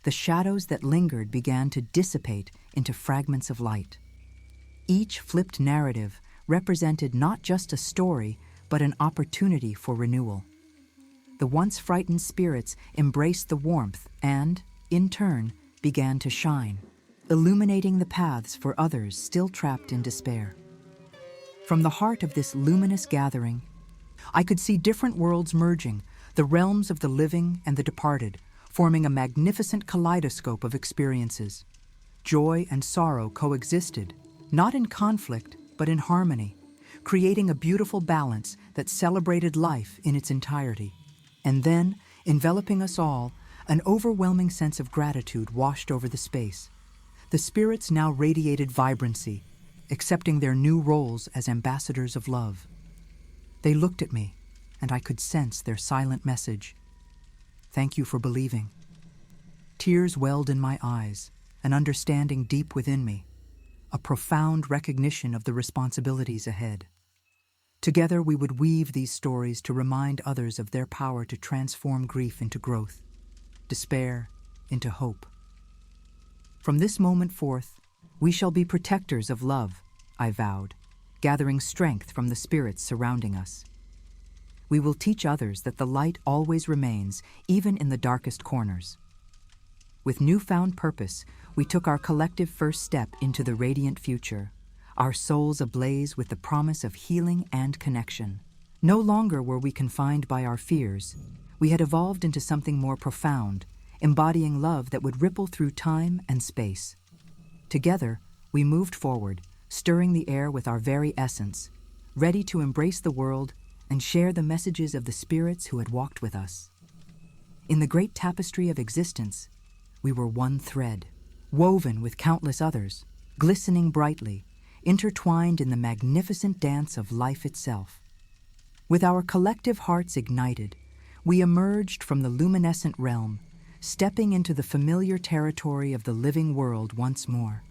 the shadows that lingered began to dissipate into fragments of light. Each flipped narrative represented not just a story, but an opportunity for renewal. The once frightened spirits embraced the warmth and, in turn, began to shine, illuminating the paths for others still trapped in despair. From the heart of this luminous gathering, I could see different worlds merging, the realms of the living and the departed, forming a magnificent kaleidoscope of experiences. Joy and sorrow coexisted, not in conflict, but in harmony, creating a beautiful balance that celebrated life in its entirety. And then, enveloping us all, an overwhelming sense of gratitude washed over the space. The spirits now radiated vibrancy, accepting their new roles as ambassadors of love. They looked at me, and I could sense their silent message. Thank you for believing. Tears welled in my eyes, an understanding deep within me, a profound recognition of the responsibilities ahead. Together we would weave these stories to remind others of their power to transform grief into growth, despair into hope. From this moment forth, we shall be protectors of love, I vowed, gathering strength from the spirits surrounding us. We will teach others that the light always remains, even in the darkest corners. With newfound purpose, we took our collective first step into the radiant future, our souls ablaze with the promise of healing and connection. No longer were we confined by our fears. We had evolved into something more profound, embodying love that would ripple through time and space. Together, we moved forward, stirring the air with our very essence, ready to embrace the world and share the messages of the spirits who had walked with us. In the great tapestry of existence, we were one thread, woven with countless others, glistening brightly, intertwined in the magnificent dance of life itself. With our collective hearts ignited, we emerged from the luminescent realm, stepping into the familiar territory of the living world once more.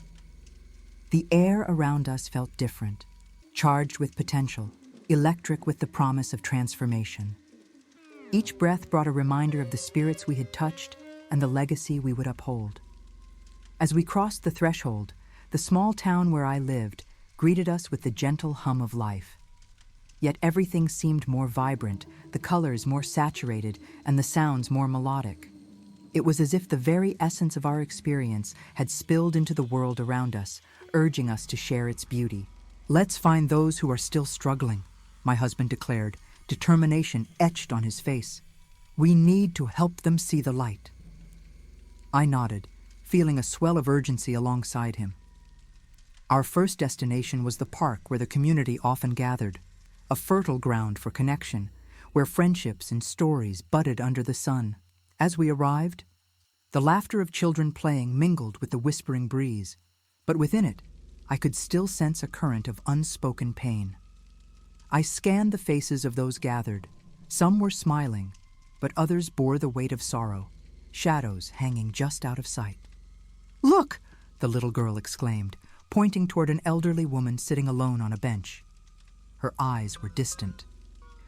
The air around us felt different, charged with potential, electric with the promise of transformation. Each breath brought a reminder of the spirits we had touched and the legacy we would uphold. As we crossed the threshold, the small town where I lived greeted us with the gentle hum of life. Yet everything seemed more vibrant, the colors more saturated, and the sounds more melodic. It was as if the very essence of our experience had spilled into the world around us, urging us to share its beauty. "Let's find those who are still struggling," my husband declared, determination etched on his face. "We need to help them see the light." I nodded, feeling a swell of urgency alongside him. Our first destination was the park where the community often gathered, a fertile ground for connection, where friendships and stories budded under the sun. As we arrived, the laughter of children playing mingled with the whispering breeze, but within it, I could still sense a current of unspoken pain. I scanned the faces of those gathered. Some were smiling, but others bore the weight of sorrow, shadows hanging just out of sight. "Look!" the little girl exclaimed, pointing toward an elderly woman sitting alone on a bench. Her eyes were distant,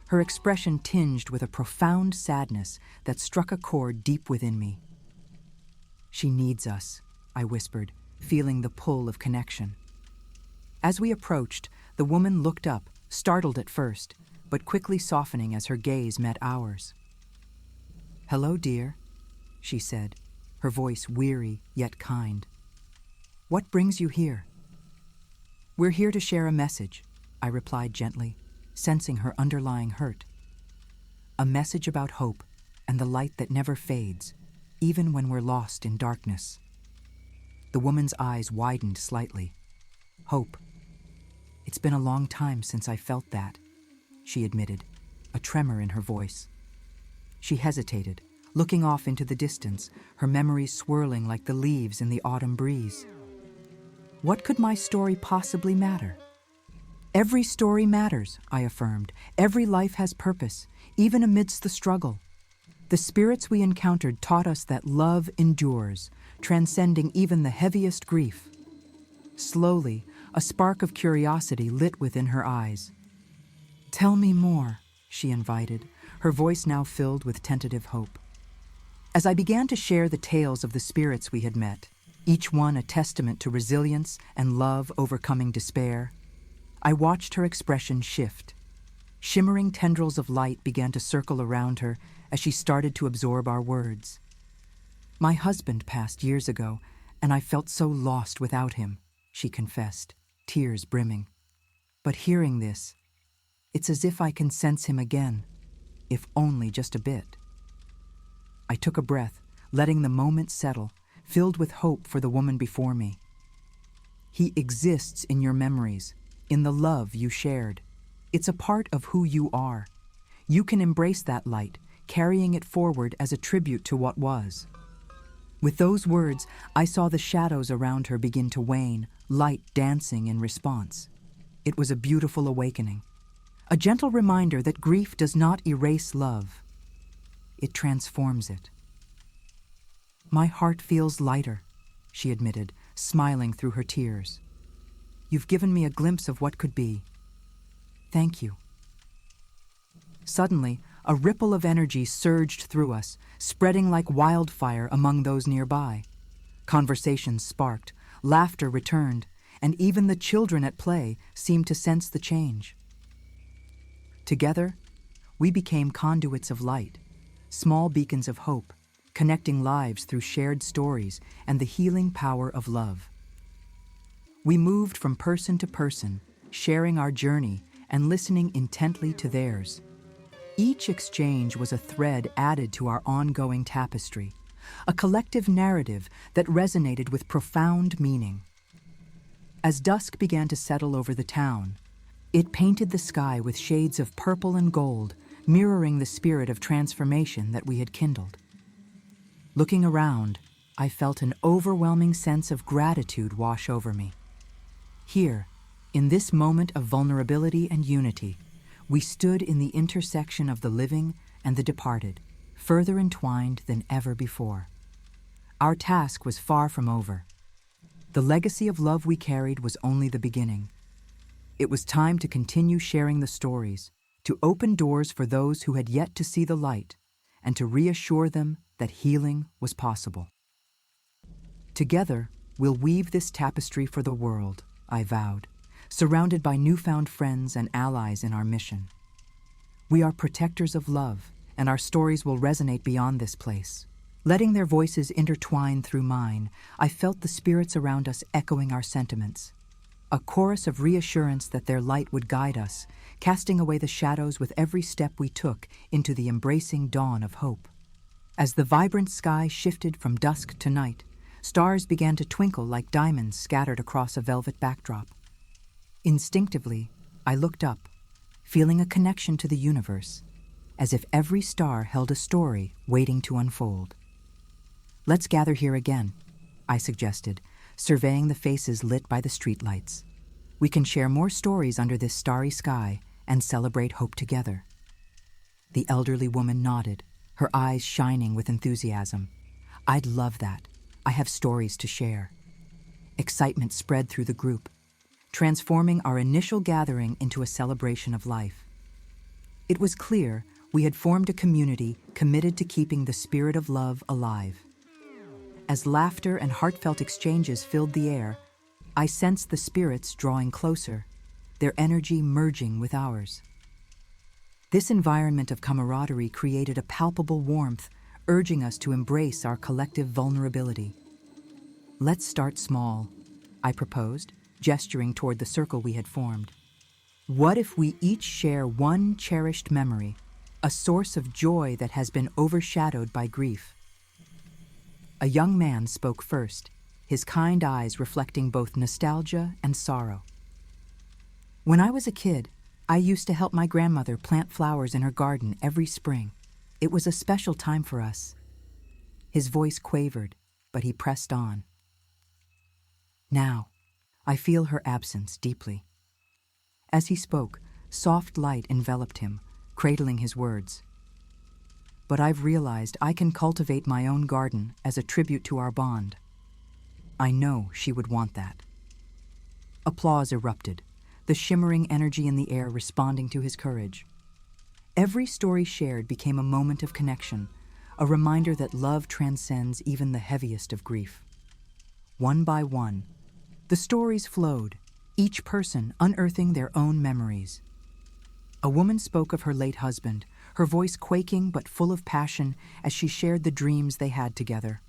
her expression tinged with a profound sadness that struck a chord deep within me. "She needs us," I whispered, feeling the pull of connection. As we approached, the woman looked up, startled at first, but quickly softening as her gaze met ours. "Hello, dear," she said, her voice weary yet kind. "What brings you here?" "We're here to share a message," I replied gently, sensing her underlying hurt. "A message about hope and the light that never fades, even when we're lost in darkness." The woman's eyes widened slightly. "Hope. It's been a long time since I felt that," she admitted, a tremor in her voice. She hesitated, looking off into the distance, her memories swirling like the leaves in the autumn breeze. What could my story possibly matter? "Every story matters," I affirmed. "Every life has purpose, even amidst the struggle. The spirits we encountered taught us that love endures, transcending even the heaviest grief." Slowly, A spark of curiosity lit within her eyes. "Tell me more," she invited, her voice now filled with tentative hope. As I began to share the tales of the spirits we had met, each one a testament to resilience and love overcoming despair, I watched her expression shift. Shimmering tendrils of light began to circle around her as she started to absorb our words. "My husband passed years ago, and I felt so lost without him," she confessed, tears brimming. "But hearing this, it's as if I can sense him again, if only just a bit." I took a breath, letting the moment settle, filled with hope for the woman before me. "He exists in your memories, in the love you shared. It's a part of who you are. You can embrace that light, carrying it forward as a tribute to what was." With those words, I saw the shadows around her begin to wane, light dancing in response. It was a beautiful awakening, a gentle reminder that grief does not erase love. It transforms it. "My heart feels lighter," she admitted, smiling through her tears. "You've given me a glimpse of what could be. Thank you." Suddenly, a ripple of energy surged through us, spreading like wildfire among those nearby. Conversations sparked, laughter returned, and even the children at play seemed to sense the change. Together, we became conduits of light, small beacons of hope, connecting lives through shared stories and the healing power of love. We moved from person to person, sharing our journey and listening intently to theirs. Each exchange was a thread added to our ongoing tapestry, a collective narrative that resonated with profound meaning. As dusk began to settle over the town, it painted the sky with shades of purple and gold, mirroring the spirit of transformation that we had kindled. Looking around, I felt an overwhelming sense of gratitude wash over me. Here, in this moment of vulnerability and unity, we stood in the intersection of the living and the departed, further entwined than ever before. Our task was far from over. The legacy of love we carried was only the beginning. It was time to continue sharing the stories, to open doors for those who had yet to see the light, and to reassure them that healing was possible. "Together, we'll weave this tapestry for the world," I vowed, surrounded by newfound friends and allies in our mission. We are protectors of love, and our stories will resonate beyond this place. Letting their voices intertwine through mine, I felt the spirits around us echoing our sentiments. A chorus of reassurance that their light would guide us, casting away the shadows with every step we took into the embracing dawn of hope. As the vibrant sky shifted from dusk to night, stars began to twinkle like diamonds scattered across a velvet backdrop. Instinctively, I looked up, feeling a connection to the universe, as if every star held a story waiting to unfold. "Let's gather here again," I suggested, surveying the faces lit by the streetlights. "We can share more stories under this starry sky and celebrate hope together." The elderly woman nodded, her eyes shining with enthusiasm. "I'd love that. I have stories to share." Excitement spread through the group, transforming our initial gathering into a celebration of life. It was clear we had formed a community committed to keeping the spirit of love alive. As laughter and heartfelt exchanges filled the air, I sensed the spirits drawing closer, their energy merging with ours. This environment of camaraderie created a palpable warmth, urging us to embrace our collective vulnerability. "Let's start small," I proposed, gesturing toward the circle we had formed. "What if we each share one cherished memory, a source of joy that has been overshadowed by grief?" A young man spoke first, his kind eyes reflecting both nostalgia and sorrow. "When I was a kid, I used to help my grandmother plant flowers in her garden every spring. It was a special time for us." His voice quavered, but he pressed on. "Now, I feel her absence deeply." As he spoke, soft light enveloped him, cradling his words. "But I've realized I can cultivate my own garden as a tribute to our bond. I know she would want that." Applause erupted, the shimmering energy in the air responding to his courage. Every story shared became a moment of connection, a reminder that love transcends even the heaviest of grief. One by one, the stories flowed, each person unearthing their own memories. A woman spoke of her late husband, her voice quaking but full of passion as she shared the dreams they had together.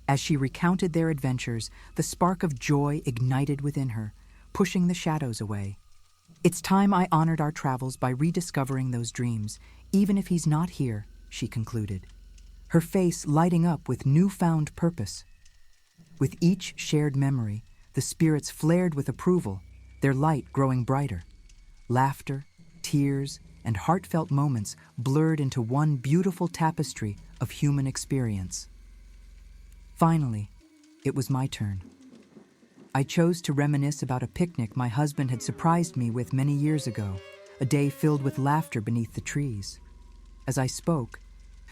As she recounted their adventures, the spark of joy ignited within her, pushing the shadows away. It's time I honored our travels by rediscovering those dreams, even if he's not here, she concluded, her face lighting up with newfound purpose. With each shared memory, the spirits flared with approval, their light growing brighter. Laughter, tears, and heartfelt moments blurred into one beautiful tapestry of human experience. Finally, it was my turn. I chose to reminisce about a picnic my husband had surprised me with many years ago, a day filled with laughter beneath the trees. As I spoke,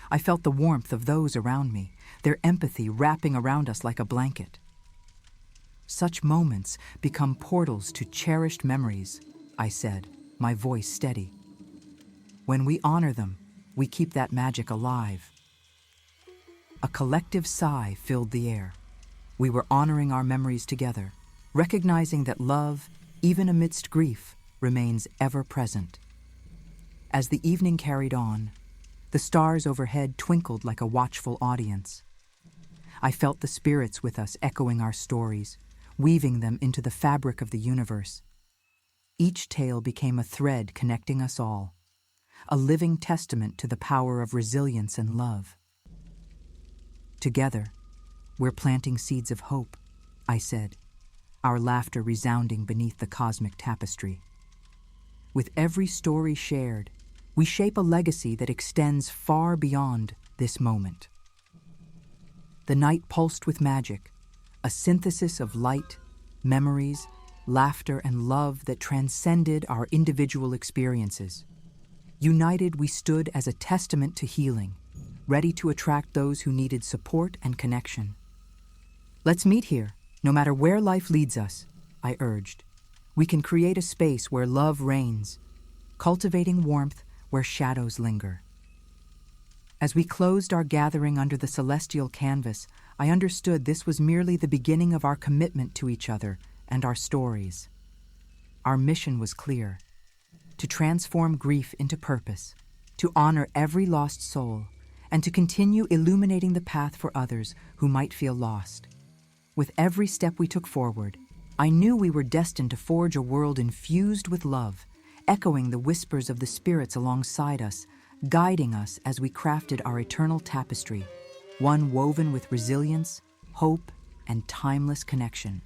I felt the warmth of those around me, their empathy wrapping around us like a blanket. Such moments become portals to cherished memories, I said, my voice steady. When we honor them, we keep that magic alive. A collective sigh filled the air. We were honoring our memories together, recognizing that love, even amidst grief, remains ever present. As the evening carried on, the stars overhead twinkled like a watchful audience. I felt the spirits with us echoing our stories, weaving them into the fabric of the universe. Each tale became a thread connecting us all, a living testament to the power of resilience and love. Together, we're planting seeds of hope, I said, our laughter resounding beneath the cosmic tapestry. With every story shared, we shape a legacy that extends far beyond this moment. The night pulsed with magic, a synthesis of light, memories, laughter, and love that transcended our individual experiences. United, we stood as a testament to healing, ready to attract those who needed support and connection. Let's meet here, no matter where life leads us, I urged. We can create a space where love reigns, cultivating warmth where shadows linger. As we closed our gathering under the celestial canvas, I understood this was merely the beginning of our commitment to each other and our stories. Our mission was clear: to transform grief into purpose, to honor every lost soul, and to continue illuminating the path for others who might feel lost. With every step we took forward, I knew we were destined to forge a world infused with love, echoing the whispers of the spirits alongside us, guiding us as we crafted our eternal tapestry, one woven with resilience, hope, and timeless connection.